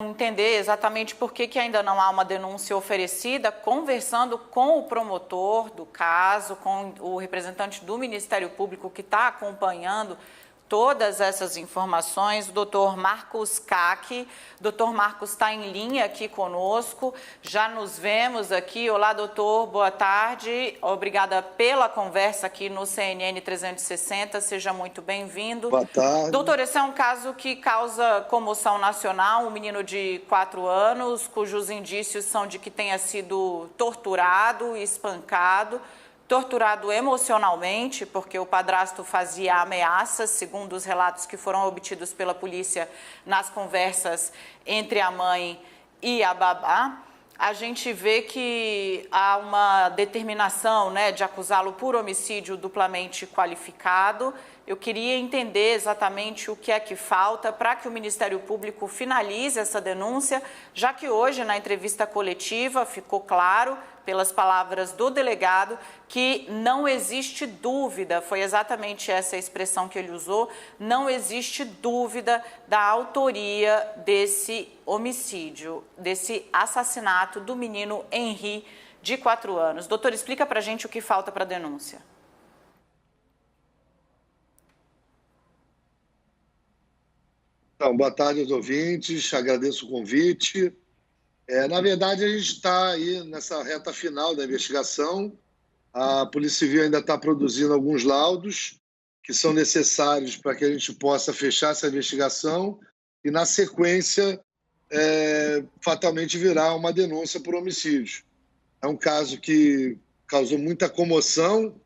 Entender exatamente por que ainda não há uma denúncia oferecida, conversando com o promotor do caso, com o representante do Ministério Público que está acompanhando todas essas informações, o doutor Marcos Caqui. Doutor Marcos está em linha aqui conosco, já nos vemos aqui. Olá, doutor, boa tarde. Obrigada pela conversa aqui no CNN 360, seja muito bem-vindo. Boa tarde. Doutor, esse é um caso que causa comoção nacional, um menino de 4 anos, cujos indícios são de que tenha sido torturado, espancado, torturado emocionalmente, porque o padrasto fazia ameaças, segundo os relatos que foram obtidos pela polícia nas conversas entre a mãe e a babá. A gente vê que há uma determinação, né, de acusá-lo por homicídio duplamente qualificado. Eu queria entender exatamente o que é que falta para que o Ministério Público finalize essa denúncia, já que hoje, na entrevista coletiva, ficou claro, pelas palavras do delegado, que não existe dúvida, foi exatamente essa a expressão que ele usou, não existe dúvida da autoria desse homicídio, desse assassinato do menino Henri, de 4 anos. Doutor, explica para a gente o que falta para a denúncia. Então, boa tarde aos ouvintes, agradeço o convite. Na verdade, a gente está aí nessa reta final da investigação. A Polícia Civil ainda está produzindo alguns laudos que são necessários para que a gente possa fechar essa investigação e, na sequência, fatalmente virar uma denúncia por homicídio. É um caso que causou muita comoção,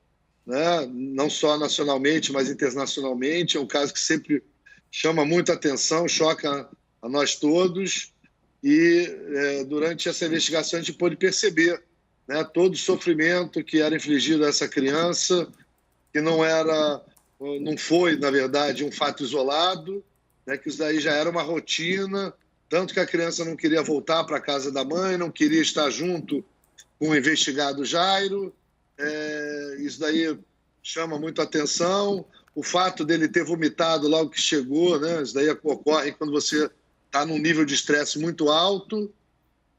né? Não só nacionalmente, mas internacionalmente. É um caso que sempre chama muita atenção, choca a nós todos. E durante essa investigação a gente pôde perceber, né, todo o sofrimento que era infligido a essa criança, que não foi, na verdade, um fato isolado, né, que isso daí já era uma rotina, tanto que a criança não queria voltar para a casa da mãe, não queria estar junto com o investigado Jairo. Isso daí chama muito atenção. O fato dele ter vomitado logo que chegou, né, isso daí ocorre quando você está num nível de estresse muito alto.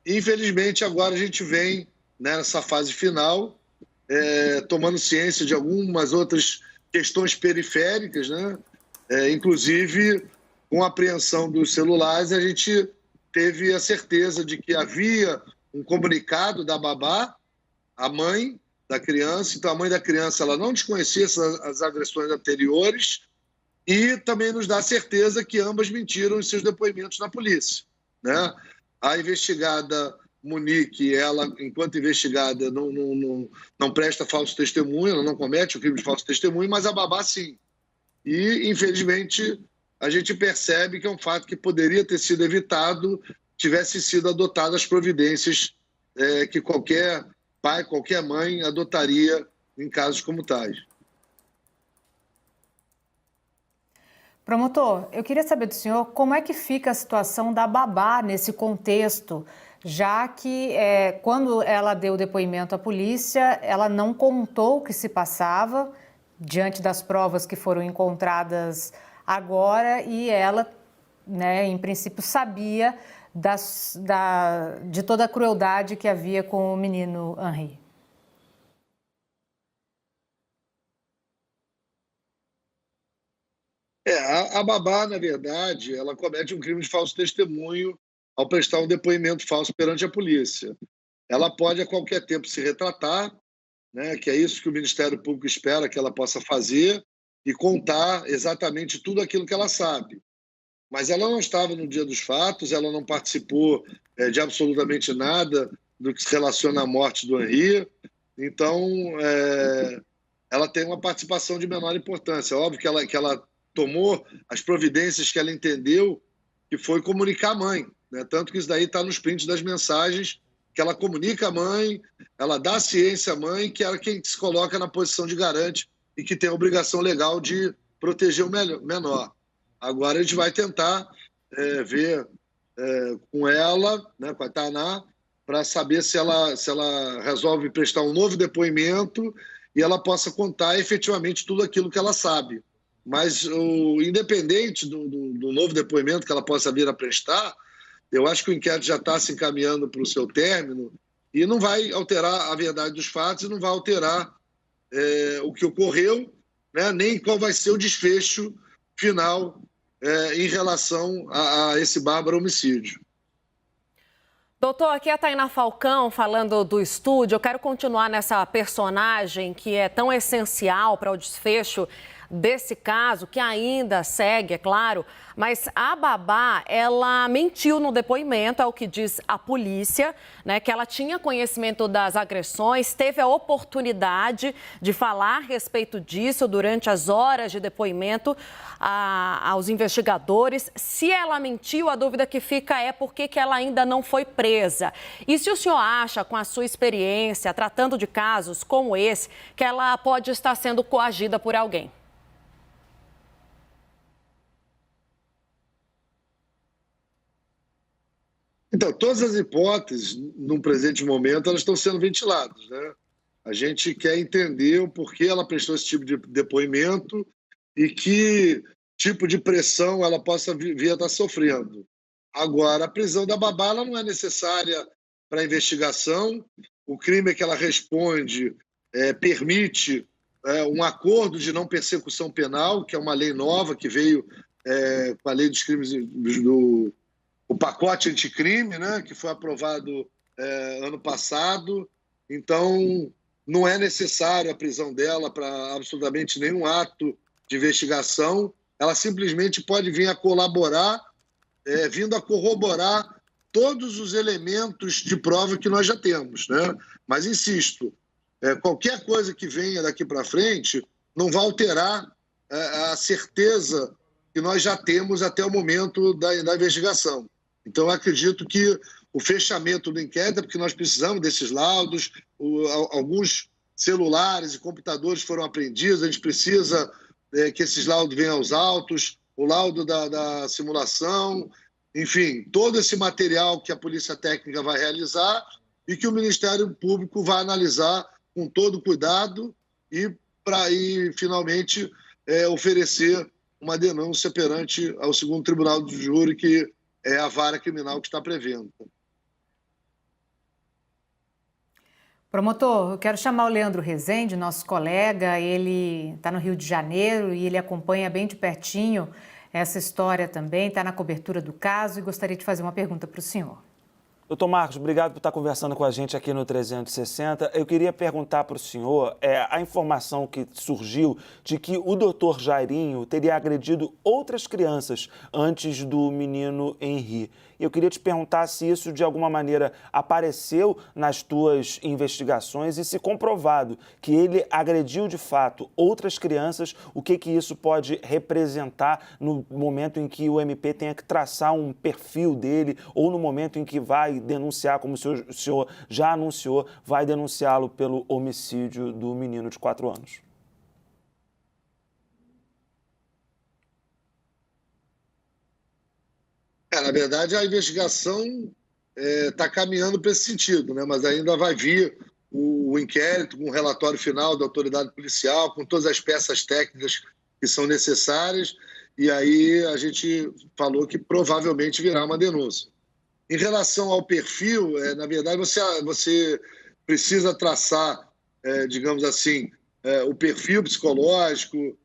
Infelizmente, agora a gente vem, né, nessa fase final, tomando ciência de algumas outras questões periféricas, né? Inclusive, com a apreensão dos celulares, a gente teve a certeza de que havia um comunicado da babá, a mãe da criança. Então, a mãe da criança ela não desconhecia as agressões anteriores, e também nos dá certeza que ambas mentiram em seus depoimentos na polícia, né? A investigada Monique, ela, enquanto investigada, não presta falso testemunho, ela não comete o crime de falso testemunho, mas a babá sim. E, infelizmente, a gente percebe que é um fato que poderia ter sido evitado, tivesse sido adotadas as providências que qualquer pai, qualquer mãe adotaria em casos como tais. Promotor, eu queria saber do senhor como é que fica a situação da babá nesse contexto, já que quando ela deu depoimento à polícia, ela não contou o que se passava diante das provas que foram encontradas agora e ela, né, em princípio, sabia de toda a crueldade que havia com o menino Henri. A babá, na verdade, ela comete um crime de falso testemunho ao prestar um depoimento falso perante a polícia. Ela pode a qualquer tempo se retratar, né, que é isso que o Ministério Público espera que ela possa fazer, e contar exatamente tudo aquilo que ela sabe. Mas ela não estava no dia dos fatos, ela não participou de absolutamente nada do que se relaciona à morte do Henri. Então, ela tem uma participação de menor importância. É óbvio que ela tomou as providências que ela entendeu, que foi comunicar à mãe, né? Tanto que isso daí está nos prints das mensagens, que ela comunica à mãe, ela dá ciência à mãe, que ela quem se coloca na posição de garante e que tem a obrigação legal de proteger o menor. Agora a gente vai tentar ver com ela, né, com a Tainá, para saber se ela resolve prestar um novo depoimento e ela possa contar efetivamente tudo aquilo que ela sabe. Mas, independente do novo depoimento que ela possa vir a prestar, Eu acho que o inquérito já está se encaminhando para o seu término e não vai alterar a verdade dos fatos e não vai alterar o que ocorreu, né, nem qual vai ser o desfecho final em relação a esse bárbaro homicídio. Doutor, aqui é a Tainá Falcão falando do estúdio. Eu quero continuar nessa personagem que é tão essencial para o desfecho desse caso, que ainda segue, é claro, mas a babá, ela mentiu no depoimento, é o que diz a polícia, né, que ela tinha conhecimento das agressões, teve a oportunidade de falar a respeito disso durante as horas de depoimento aos investigadores. Se ela mentiu, a dúvida que fica é por que ela ainda não foi presa. E se o senhor acha, com a sua experiência, tratando de casos como esse, que ela pode estar sendo coagida por alguém? Então, todas as hipóteses, num presente momento, elas estão sendo ventiladas, né? A gente quer entender o porquê ela prestou esse tipo de depoimento e que tipo de pressão ela possa vir a estar sofrendo. Agora, a prisão da babá ela não é necessária para a investigação. O crime que ela responde permite um acordo de não persecução penal, que é uma lei nova que veio com a lei dos crimes o pacote anticrime, né, que foi aprovado ano passado. Então, não é necessário a prisão dela para absolutamente nenhum ato de investigação. Ela simplesmente pode vir a colaborar, vindo a corroborar todos os elementos de prova que nós já temos, né? Mas, insisto, qualquer coisa que venha daqui para frente não vai alterar a certeza que nós já temos até o momento da investigação. Então, eu acredito que o fechamento do inquérito é porque nós precisamos desses laudos, alguns celulares e computadores foram apreendidos, a gente precisa que esses laudos venham aos autos, o laudo da simulação, enfim, todo esse material que a Polícia Técnica vai realizar e que o Ministério Público vai analisar com todo cuidado e finalmente, oferecer uma denúncia perante ao segundo Tribunal do Júri, que é a vara criminal que está prevendo. Promotor, eu quero chamar o Leandro Rezende, nosso colega. Ele está no Rio de Janeiro e ele acompanha bem de pertinho essa história também, está na cobertura do caso e gostaria de fazer uma pergunta para o senhor. Doutor Marcos, obrigado por estar conversando com a gente aqui no 360. Eu queria perguntar para o senhor a informação que surgiu de que o doutor Jairinho teria agredido outras crianças antes do menino Henri. Eu queria te perguntar se isso, de alguma maneira, apareceu nas tuas investigações e, se comprovado que ele agrediu, de fato, outras crianças, o que isso pode representar no momento em que o MP tenha que traçar um perfil dele ou no momento em que vai denunciar, como o senhor já anunciou, vai denunciá-lo pelo homicídio do menino de 4 anos. Na verdade, a investigação está caminhando para esse sentido, né? Mas ainda vai vir o inquérito com o relatório final da autoridade policial, com todas as peças técnicas que são necessárias, e aí a gente falou que provavelmente virá uma denúncia. Em relação ao perfil, na verdade, você precisa traçar, digamos assim, o perfil psicológico,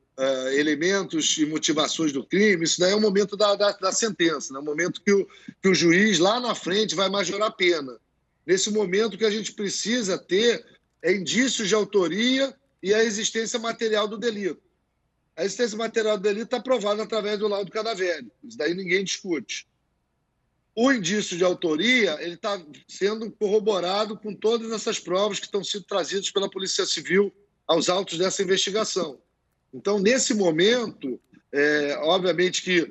elementos e motivações do crime. Isso daí é o momento da sentença, né? O momento que o juiz, lá na frente, vai majorar a pena. Nesse momento, o que a gente precisa ter é indícios de autoria e a existência material do delito. A existência material do delito está provada através do laudo cadavérico. Isso daí ninguém discute. O indício de autoria ele está sendo corroborado com todas essas provas que estão sendo trazidas pela Polícia Civil aos autos dessa investigação. Então, nesse momento, obviamente que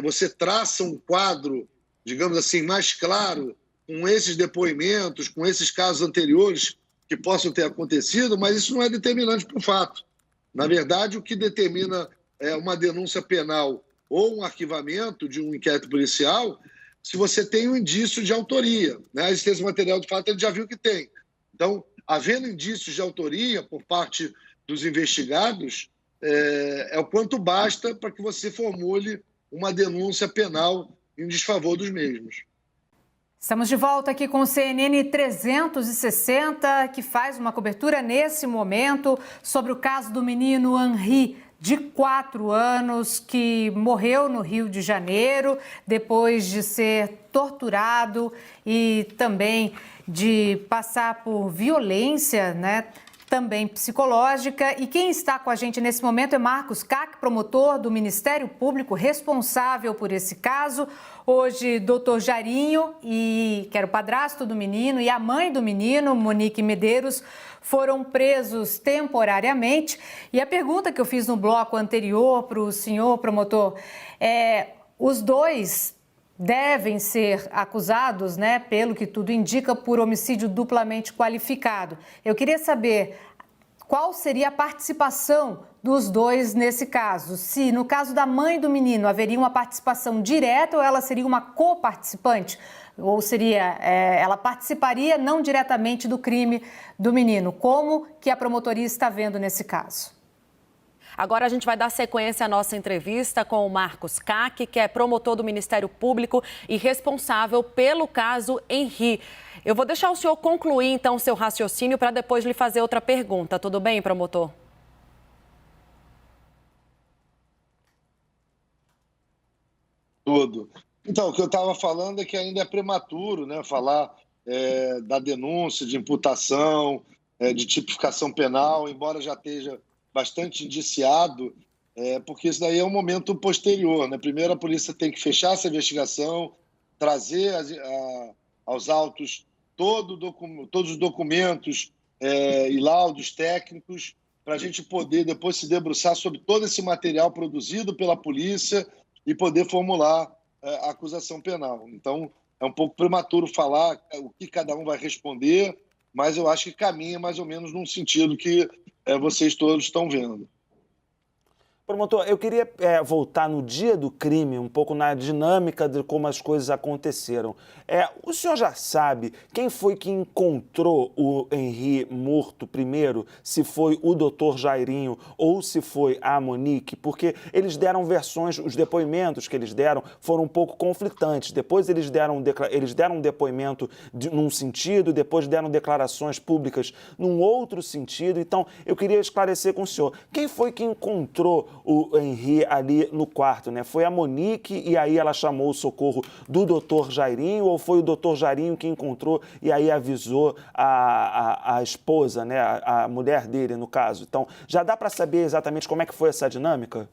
você traça um quadro, digamos assim, mais claro com esses depoimentos, com esses casos anteriores que possam ter acontecido, mas isso não é determinante para o fato. Na verdade, o que determina uma denúncia penal ou um arquivamento de um inquérito policial, se você tem um indício de autoria, né? A existência material de fato ele já viu que tem. Então, havendo indícios de autoria por parte dos investigados, é o quanto basta para que você formule uma denúncia penal em desfavor dos mesmos. Estamos de volta aqui com o CNN 360, que faz uma cobertura nesse momento sobre o caso do menino Henri, de 4 anos, que morreu no Rio de Janeiro depois de ser torturado e também de passar por violência, né? Também psicológica. E quem está com a gente nesse momento é Marcos Cac, promotor do Ministério Público responsável por esse caso. Hoje, doutor Jairinho, que era o padrasto do menino, e a mãe do menino, Monique Medeiros, foram presos temporariamente. E a pergunta que eu fiz no bloco anterior para o senhor promotor é: os dois devem ser acusados, né, pelo que tudo indica, por homicídio duplamente qualificado. Eu queria saber qual seria a participação dos dois nesse caso. Se, no caso da mãe do menino, haveria uma participação direta ou ela seria uma coparticipante? Ou seria, ela participaria não diretamente do crime do menino? Como que a promotoria está vendo nesse caso? Agora a gente vai dar sequência à nossa entrevista com o Marcos Cac, que é promotor do Ministério Público e responsável pelo caso Henri. Eu vou deixar o senhor concluir, então, o seu raciocínio para depois lhe fazer outra pergunta. Tudo bem, promotor? Tudo. Então, o que eu estava falando é que ainda é prematuro, né, falar da denúncia, de imputação, de tipificação penal, embora já esteja bastante indiciado, porque isso daí é um momento posterior, né? Primeiro a polícia tem que fechar essa investigação, trazer aos autos todos os documentos e laudos técnicos para a gente poder depois se debruçar sobre todo esse material produzido pela polícia e poder formular a acusação penal. Então, é um pouco prematuro falar o que cada um vai responder, mas eu acho que caminha mais ou menos num sentido que vocês todos estão vendo. Promotor, eu queria voltar no dia do crime, um pouco na dinâmica de como as coisas aconteceram. O senhor já sabe quem foi que encontrou o Henri morto primeiro? Se foi o doutor Jairinho ou se foi a Monique? Porque eles deram versões, os depoimentos que eles deram foram um pouco conflitantes. Depois eles deram um depoimento num sentido, depois deram declarações públicas num outro sentido. Então, eu queria esclarecer com o senhor, quem foi que encontrou o Henri ali no quarto, né? Foi a Monique e aí ela chamou o socorro do doutor Jairinho, ou foi o doutor Jairinho que encontrou e aí avisou a esposa, né? A mulher dele, no caso. Então, já dá para saber exatamente como é que foi essa dinâmica?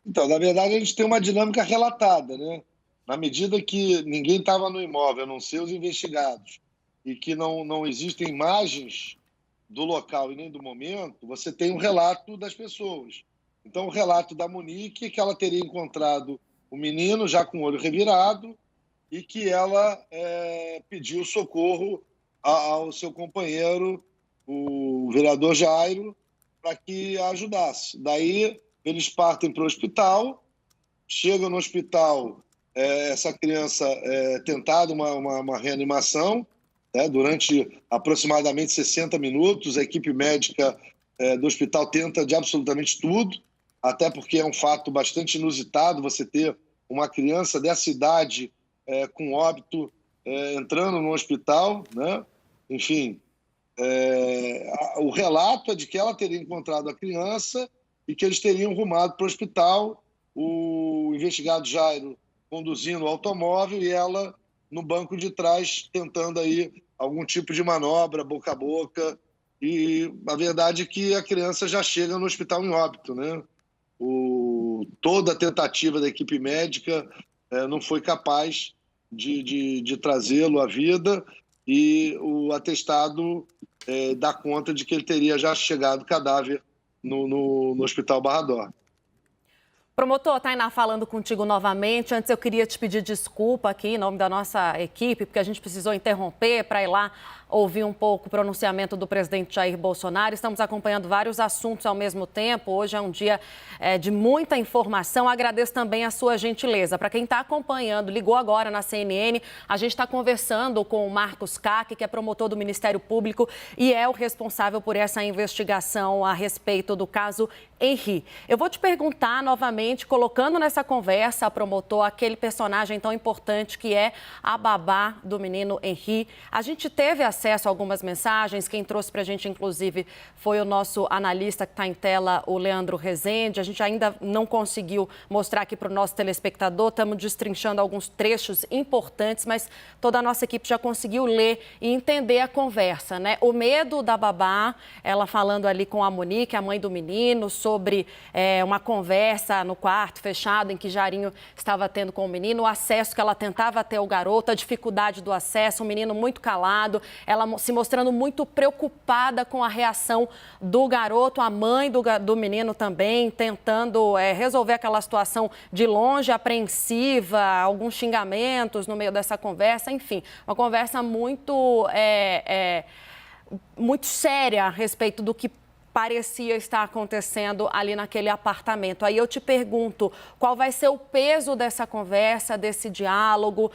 Então, na verdade, a gente tem uma dinâmica relatada, né? Na medida que ninguém estava no imóvel, a não ser os investigados, e que não existem imagens do local e nem do momento, você tem um relato das pessoas. Então, o relato da Monique é que ela teria encontrado o menino já com o olho revirado e que ela pediu socorro ao seu companheiro, o vereador Jairo, para que a ajudasse. Daí, eles partem para o hospital, chegam no hospital, essa criança tentada uma reanimação, durante aproximadamente 60 minutos, a equipe médica do hospital tenta de absolutamente tudo, até porque é um fato bastante inusitado você ter uma criança dessa idade com óbito entrando no hospital, né? Enfim, o relato é de que ela teria encontrado a criança e que eles teriam rumado para o hospital, o investigado Jairo conduzindo o automóvel e ela no banco de trás tentando aí algum tipo de manobra, boca a boca, e a verdade é que a criança já chega no hospital em óbito, né? Toda a tentativa da equipe médica não foi capaz de trazê-lo à vida e o atestado dá conta de que ele teria já chegado cadáver no Hospital Barra d'Or. Promotor, Tainá falando contigo novamente. Antes eu queria te pedir desculpa aqui em nome da nossa equipe, porque a gente precisou interromper para ir lá ouvir um pouco o pronunciamento do presidente Jair Bolsonaro. Estamos acompanhando vários assuntos ao mesmo tempo. Hoje é um dia de muita informação. Agradeço também a sua gentileza. Para quem está acompanhando, ligou agora na CNN, a gente está conversando com o Marcos Cac, que é promotor do Ministério Público e é o responsável por essa investigação a respeito do caso Henri. Eu vou te perguntar novamente, colocando nessa conversa a promotor, aquele personagem tão importante que é a babá do menino Henri. A gente teve acesso a algumas mensagens, quem trouxe para a gente, inclusive, foi o nosso analista que está em tela, o Leandro Rezende. A gente ainda não conseguiu mostrar aqui para o nosso telespectador, estamos destrinchando alguns trechos importantes, mas toda a nossa equipe já conseguiu ler e entender a conversa, né? O medo da babá, ela falando ali com a Monique, a mãe do menino, sobre uma conversa no quarto fechado em que Jairinho estava tendo com o menino, o acesso que ela tentava ter ao garoto, a dificuldade do acesso, o menino muito calado, ela se mostrando muito preocupada com a reação do garoto, a mãe do menino também, tentando resolver aquela situação de longe, apreensiva, alguns xingamentos no meio dessa conversa, enfim, uma conversa muito séria a respeito do que parecia estar acontecendo ali naquele apartamento. Aí eu te pergunto, qual vai ser o peso dessa conversa, desse diálogo,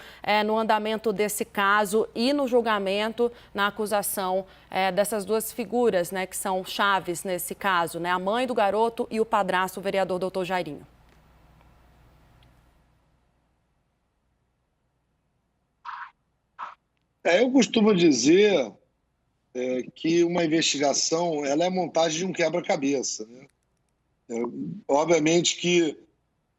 no andamento desse caso e no julgamento, na acusação dessas duas figuras, né, que são chaves nesse caso, né, a mãe do garoto e o padrasto, o vereador doutor Jairinho? Eu costumo dizer que uma investigação ela é a montagem de um quebra-cabeça, né? Obviamente que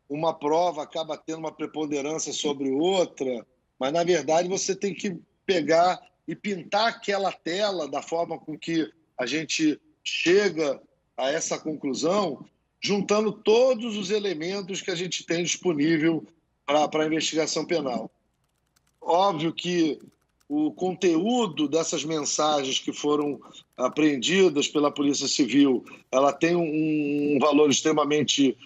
uma prova acaba tendo uma preponderância sobre outra, mas, na verdade, você tem que pegar e pintar aquela tela da forma com que a gente chega a essa conclusão, juntando todos os elementos que a gente tem disponível para a investigação penal. Óbvio que o conteúdo dessas mensagens que foram apreendidas pela Polícia Civil, ela tem um valor extremamente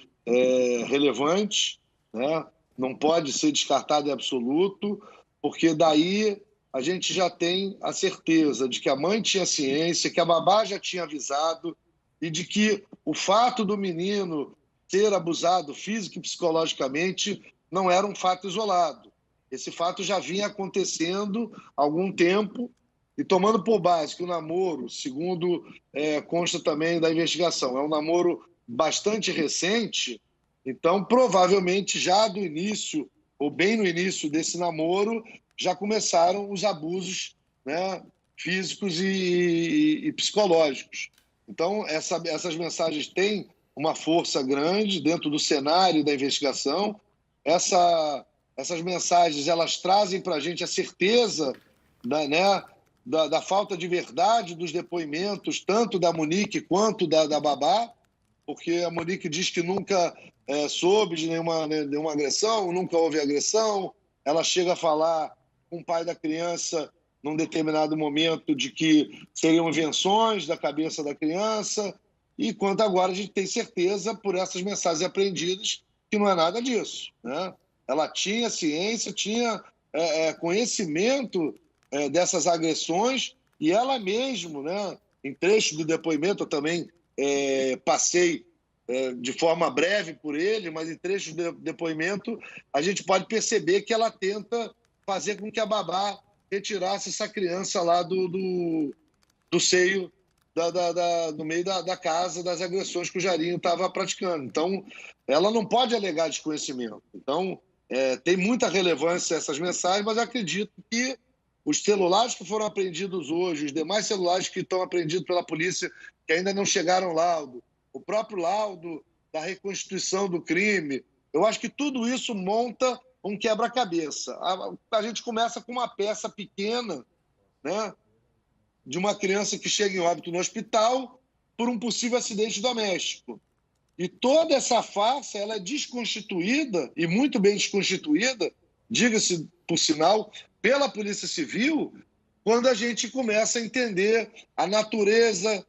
relevante, né? Não pode ser descartado em absoluto, porque daí a gente já tem a certeza de que a mãe tinha ciência, que a babá já tinha avisado e de que o fato do menino ser abusado física e psicologicamente não era um fato isolado. Esse fato já vinha acontecendo há algum tempo e tomando por base que o namoro, segundo consta também da investigação, é um namoro bastante recente, então provavelmente já do início, ou bem no início desse namoro, já começaram os abusos, né, físicos e psicológicos. Então essas mensagens têm uma força grande dentro do cenário da investigação. Essas mensagens, elas trazem para a gente a certeza da falta de verdade dos depoimentos, tanto da Monique quanto da babá, porque a Monique diz que nunca soube de nenhuma agressão, nunca houve agressão. Ela chega a falar com o pai da criança num determinado momento de que seriam invenções da cabeça da criança, e quanto agora a gente tem certeza, por essas mensagens apreendidas, que não é nada disso, né? Ela tinha ciência, tinha conhecimento dessas agressões e ela mesmo, né, em trecho do depoimento, eu também passei de forma breve por ele, mas em trecho do depoimento a gente pode perceber que ela tenta fazer com que a babá retirasse essa criança lá do seio, do meio da casa, das agressões que o Jairinho estava praticando. Então, ela não pode alegar desconhecimento. Então, tem muita relevância essas mensagens, mas eu acredito que os celulares que foram apreendidos hoje, os demais celulares que estão apreendidos pela polícia, que ainda não chegaram ao laudo, o próprio laudo da reconstituição do crime, eu acho que tudo isso monta um quebra-cabeça. A gente começa com uma peça pequena, né, de uma criança que chega em óbito no hospital por um possível acidente doméstico. E toda essa farsa, ela é desconstituída, e muito bem desconstituída, diga-se por sinal, pela Polícia Civil, quando a gente começa a entender a natureza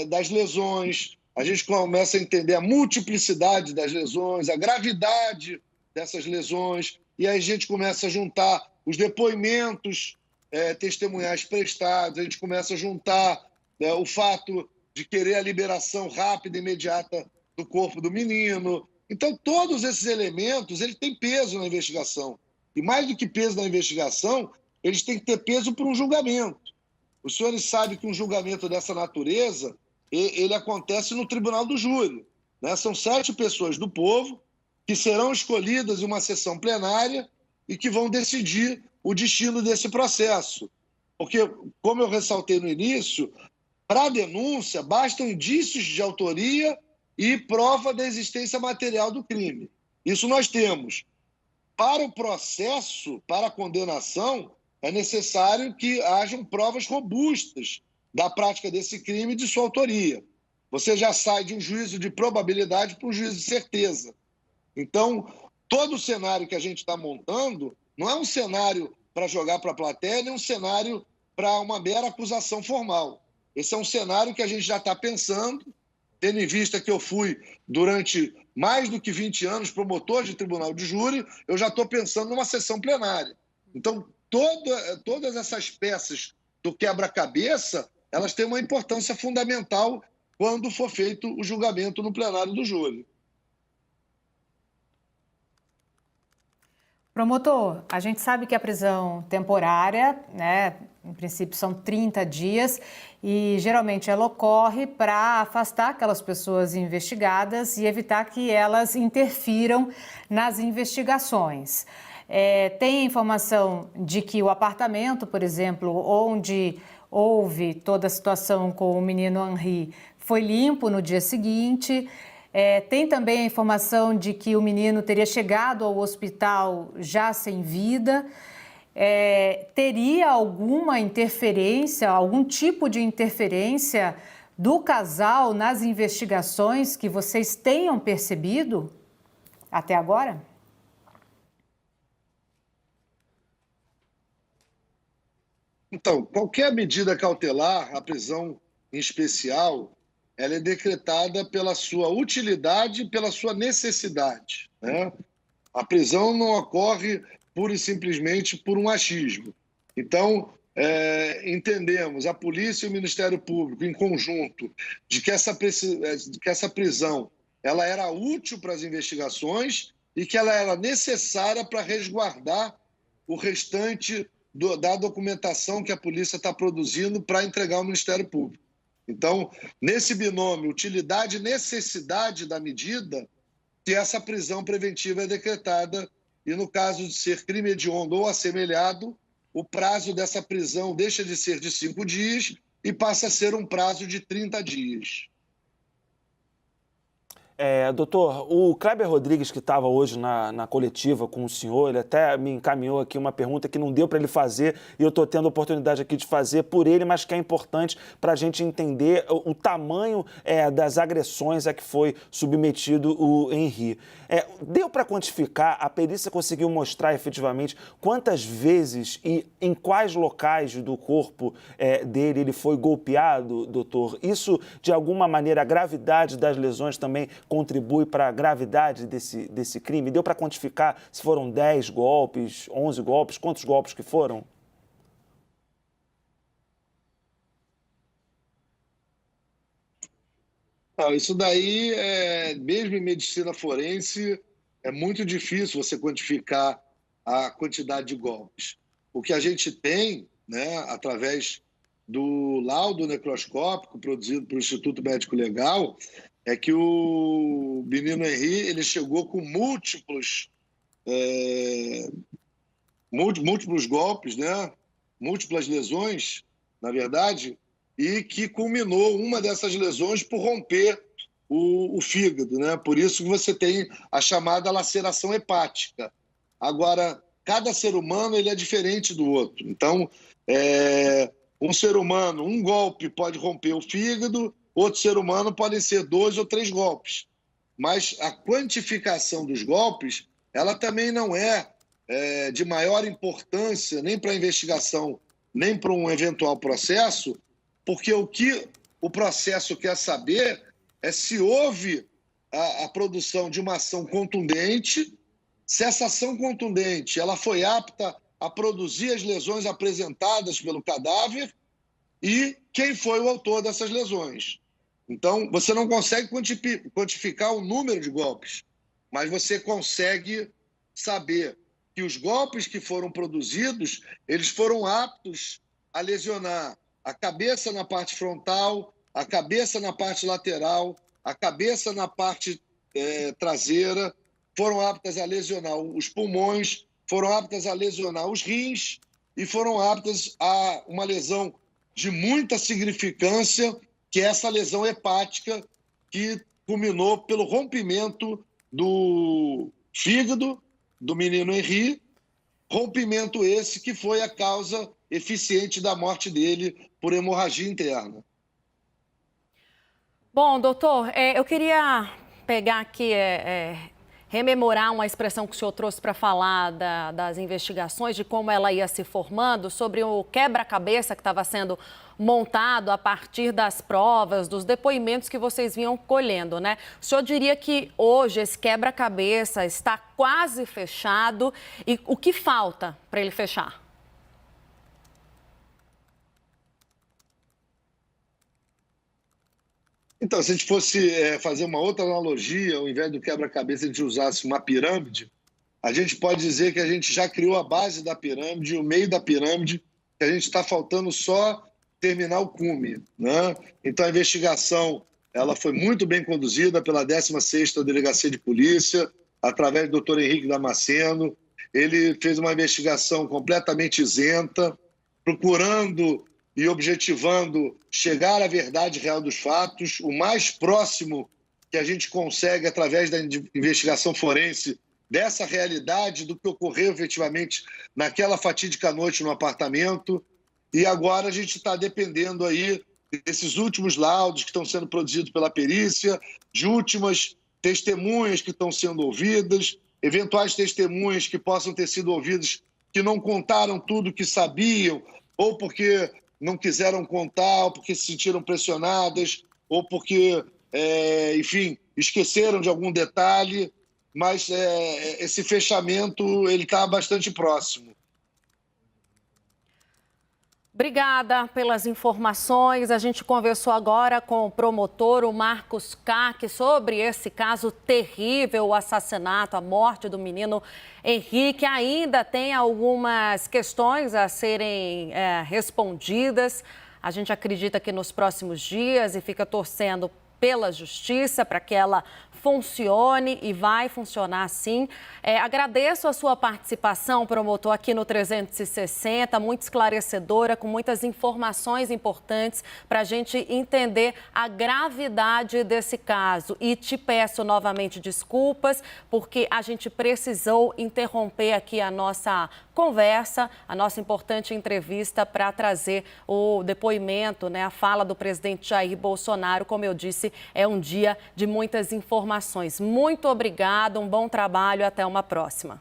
das lesões, a gente começa a entender a multiplicidade das lesões, a gravidade dessas lesões, e aí a gente começa a juntar os depoimentos testemunhais prestados, a gente começa a juntar o fato de querer a liberação rápida e imediata do corpo do menino. Então, todos esses elementos, eles têm peso na investigação. E mais do que peso na investigação, eles têm que ter peso para um julgamento. Os senhores sabem que um julgamento dessa natureza, ele acontece no tribunal do júri, né? São 7 pessoas do povo que serão escolhidas em uma sessão plenária e que vão decidir o destino desse processo. Porque, como eu ressaltei no início, para a denúncia bastam indícios de autoria e prova da existência material do crime. Isso nós temos. Para o processo, para a condenação, é necessário que hajam provas robustas da prática desse crime e de sua autoria. Você já sai de um juízo de probabilidade para um juízo de certeza. Então, todo o cenário que a gente está montando não é um cenário para jogar para a plateia, nem um cenário para uma mera acusação formal. Esse é um cenário que a gente já está pensando, tendo em vista que eu fui, durante mais do que 20 anos, promotor de tribunal de júri, eu já estou pensando numa sessão plenária. Então, todas essas peças do quebra-cabeça, elas têm uma importância fundamental quando for feito o julgamento no plenário do júri. Promotor, a gente sabe que a prisão temporária, né, em princípio são 30 dias, e geralmente ela ocorre para afastar aquelas pessoas investigadas e evitar que elas interfiram nas investigações. Tem informação de que o apartamento, por exemplo, onde houve toda a situação com o menino Henri, foi limpo no dia seguinte. Tem também a informação de que o menino teria chegado ao hospital já sem vida. Teria alguma interferência, algum tipo de interferência do casal nas investigações que vocês tenham percebido até agora? Então, qualquer medida cautelar, a prisão em especial, ela é decretada pela sua utilidade e pela sua necessidade, né? A prisão não ocorre pura e simplesmente por um achismo. Então, entendemos, a polícia e o Ministério Público, em conjunto, de que essa prisão ela era útil para as investigações e que ela era necessária para resguardar o restante da documentação que a polícia está produzindo para entregar ao Ministério Público. Então, nesse binômio utilidade e necessidade da medida, que essa prisão preventiva é decretada e, no caso de ser crime hediondo ou assemelhado, o prazo dessa prisão deixa de ser de 5 dias e passa a ser um prazo de 30 dias. Doutor, o Kleber Rodrigues, que estava hoje na coletiva com o senhor, ele até me encaminhou aqui uma pergunta que não deu para ele fazer e eu estou tendo a oportunidade aqui de fazer por ele, mas que é importante para a gente entender o tamanho das agressões a que foi submetido o Henri. Deu para quantificar? A perícia conseguiu mostrar efetivamente quantas vezes e em quais locais do corpo dele ele foi golpeado, doutor? Isso, de alguma maneira, a gravidade das lesões também contribui para a gravidade desse crime? Deu para quantificar se foram 10 golpes, 11 golpes, quantos golpes que foram? Não, isso daí, mesmo em medicina forense, é muito difícil você quantificar a quantidade de golpes. O que a gente tem, né, através do laudo necroscópico produzido pelo Instituto Médico Legal, é que o menino Henri ele chegou com múltiplos golpes, né? Múltiplas lesões, na verdade, e que culminou uma dessas lesões por romper o fígado, né? Por isso que você tem a chamada laceração hepática. Agora, cada ser humano ele é diferente do outro. Então, um ser humano, um golpe pode romper o fígado, outro ser humano podem ser 2 ou 3 golpes. Mas a quantificação dos golpes, ela também não é de maior importância nem para a investigação, nem para um eventual processo, porque o que o processo quer saber é se houve a produção de uma ação contundente, se essa ação contundente ela foi apta a produzir as lesões apresentadas pelo cadáver e quem foi o autor dessas lesões. Então, você não consegue quantificar o número de golpes, mas você consegue saber que os golpes que foram produzidos, eles foram aptos a lesionar a cabeça na parte frontal, a cabeça na parte lateral, a cabeça na parte traseira, foram aptas a lesionar os pulmões, foram aptas a lesionar os rins e foram aptas a uma lesão de muita significância, que é essa lesão hepática, que culminou pelo rompimento do fígado do menino Henri, rompimento esse que foi a causa eficiente da morte dele por hemorragia interna. Bom, doutor, eu queria pegar aqui, rememorar uma expressão que o senhor trouxe para falar das investigações, de como ela ia se formando, sobre o quebra-cabeça que estava sendo montado a partir das provas, dos depoimentos que vocês vinham colhendo, né? O senhor diria que hoje esse quebra-cabeça está quase fechado e o que falta para ele fechar? Então, se a gente fosse fazer uma outra analogia, ao invés do quebra-cabeça a gente usasse uma pirâmide, a gente pode dizer que a gente já criou a base da pirâmide, o meio da pirâmide, que a gente está faltando só terminar o cume, né? Então, a investigação ela foi muito bem conduzida pela 16ª Delegacia de Polícia, através do Dr. Henrique Damasceno. Ele fez uma investigação completamente isenta, procurando e objetivando chegar à verdade real dos fatos, o mais próximo que a gente consegue através da investigação forense dessa realidade do que ocorreu efetivamente naquela fatídica noite no apartamento. E agora a gente está dependendo aí desses últimos laudos que estão sendo produzidos pela perícia, de últimas testemunhas que estão sendo ouvidas, eventuais testemunhas que possam ter sido ouvidas que não contaram tudo que sabiam, ou porque não quiseram contar, ou porque se sentiram pressionadas, ou porque, enfim, esqueceram de algum detalhe, mas esse fechamento ele está bastante próximo. Obrigada pelas informações. A gente conversou agora com o promotor, o Marcos Cac, sobre esse caso terrível, o assassinato, a morte do menino Henrique. Ainda tem algumas questões a serem respondidas. A gente acredita que nos próximos dias e fica torcendo pela justiça para que ela funcione e vai funcionar sim. Agradeço a sua participação, promotor, aqui no 360, muito esclarecedora, com muitas informações importantes para a gente entender a gravidade desse caso. E te peço novamente desculpas, porque a gente precisou interromper aqui a nossa conversa, a nossa importante entrevista para trazer o depoimento, né, a fala do presidente Jair Bolsonaro. Como eu disse, é um dia de muitas informações. Muito obrigada, um bom trabalho, até uma próxima.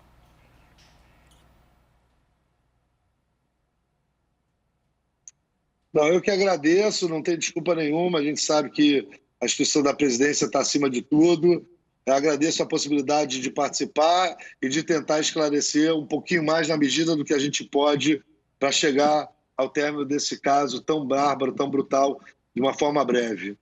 Não, eu que agradeço, não tem desculpa nenhuma, a gente sabe que a instituição da presidência está acima de tudo. Eu agradeço a possibilidade de participar e de tentar esclarecer um pouquinho mais na medida do que a gente pode para chegar ao término desse caso tão bárbaro, tão brutal, de uma forma breve.